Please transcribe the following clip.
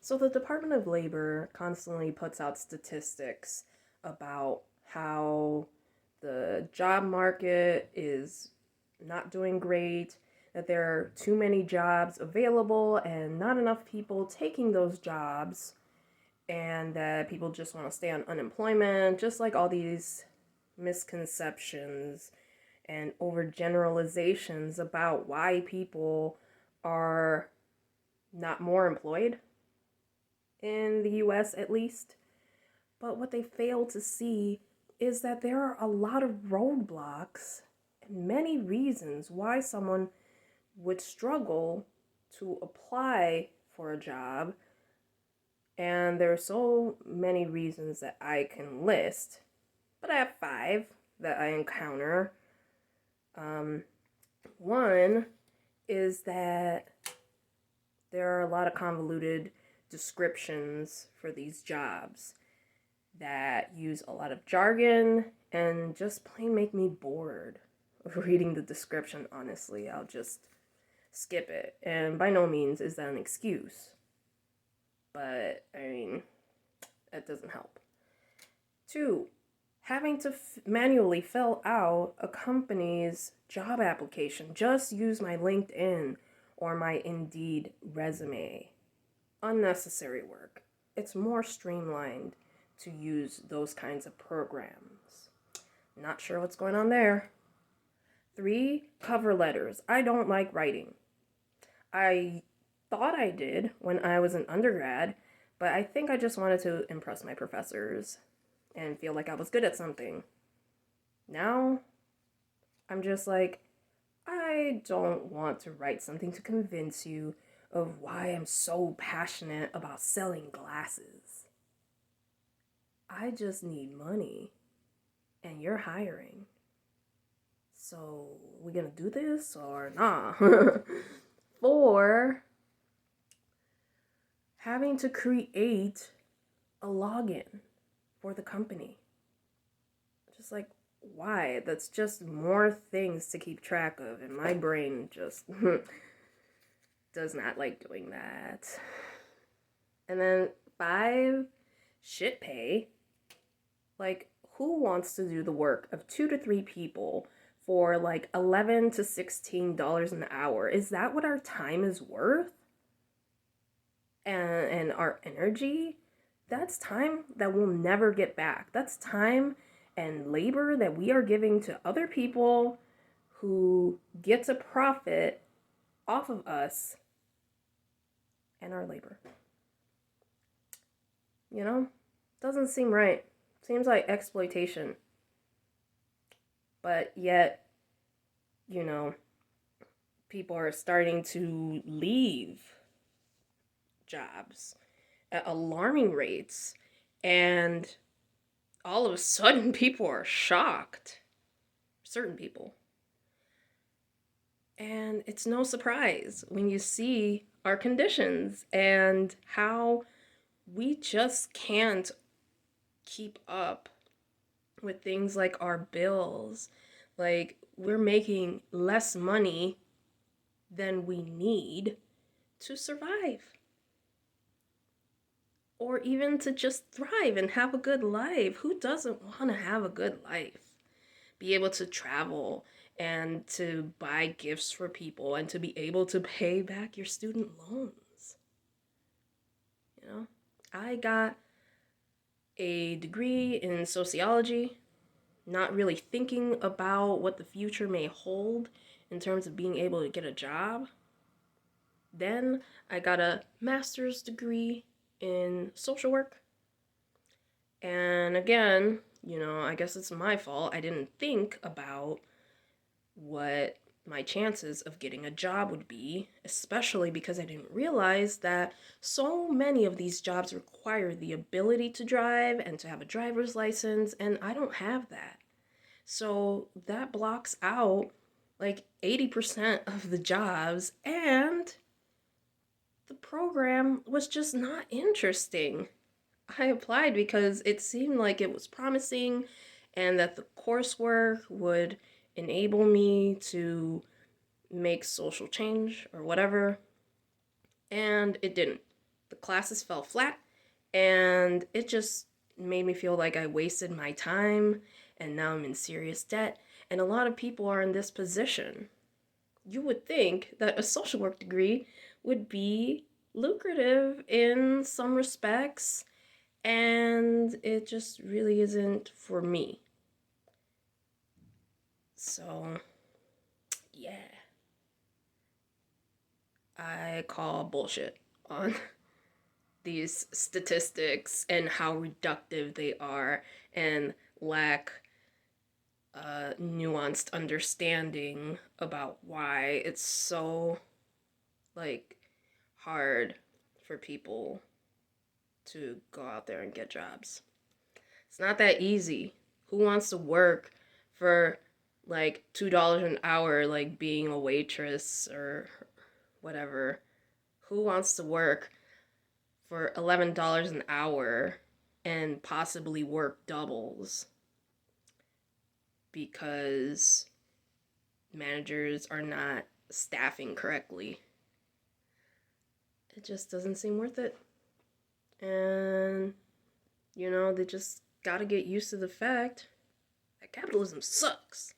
So the Department of Labor constantly puts out statistics about how the job market is not doing great, that there are too many jobs available and not enough people taking those jobs, and that people just want to stay on unemployment, just like all these misconceptions and overgeneralizations about why people are not more employed in the US at least. But what they fail to see is that there are a lot of roadblocks and many reasons why someone would struggle to apply for a job. And there are so many reasons that I can list, but I have five that I encounter. Um, One is that there are a lot of convoluted descriptions for these jobs that use a lot of jargon and just plain make me bored of reading the description, honestly. I'll just skip it. And by no means is that an excuse. But, I mean, that doesn't help. Two, having to manually fill out a company's job application. Just use my LinkedIn or my Indeed resume. Unnecessary work. It's more streamlined to use those kinds of programs. Not sure what's going on there. Three, cover letters. I don't like writing. I thought I did when I was an undergrad, but I think I just wanted to impress my professors and feel like I was good at something. Now, I'm just like, I don't want to write something to convince you of why I'm so passionate about selling glasses. I just need money, and you're hiring. So, we gonna do this or nah? Four, having to create a login for the company. Just like, why? That's just more things to keep track of, and my brain just does not like doing that. And then five, shit pay. Like, who wants to do the work of 2 to 3 people for like $11 to $16 an hour? Is that what our time is worth? And our energy? That's time that we'll never get back. That's time and labor that we are giving to other people who get to profit off of us and our labor. You know? Doesn't seem right. Seems like exploitation. But yet, you know, people are starting to leave jobs at alarming rates, and all of a sudden people are shocked. Certain people. And it's no surprise when you see our conditions and how we just can't keep up with things like our bills. Like, we're making less money than we need to survive, or even to just thrive and have a good life. Who doesn't want to have a good life? Be able to travel and to buy gifts for people and to be able to pay back your student loans. You know, I got a degree in sociology, not really thinking about what the future may hold in terms of being able to get a job. Then I got a master's degree in social work. And again, I guess it's my fault. I didn't think about what my chances of getting a job would be, especially because I didn't realize that so many of these jobs require the ability to drive and to have a driver's license, and I don't have that. So that blocks out like 80% of the jobs, and the program was just not interesting. I applied because it seemed like it was promising and that the coursework would enable me to make social change or whatever, and it didn't. the classes fell flat, and it just made me feel like I wasted my time, and now I'm in serious debt. And a lot of people are in this position. You would think that a social work degree would be lucrative in some respects, and it just really isn't for me. So, yeah, I call bullshit on these statistics and how reductive they are and lack nuanced understanding about why it's so like hard for people to go out there and get jobs. It's not that easy. Who wants to work for like $2 an hour, like being a waitress or whatever? Who wants to work for $11 an hour and possibly work doubles because managers are not staffing correctly? It just doesn't seem worth it. And, they just gotta get used to the fact that capitalism sucks.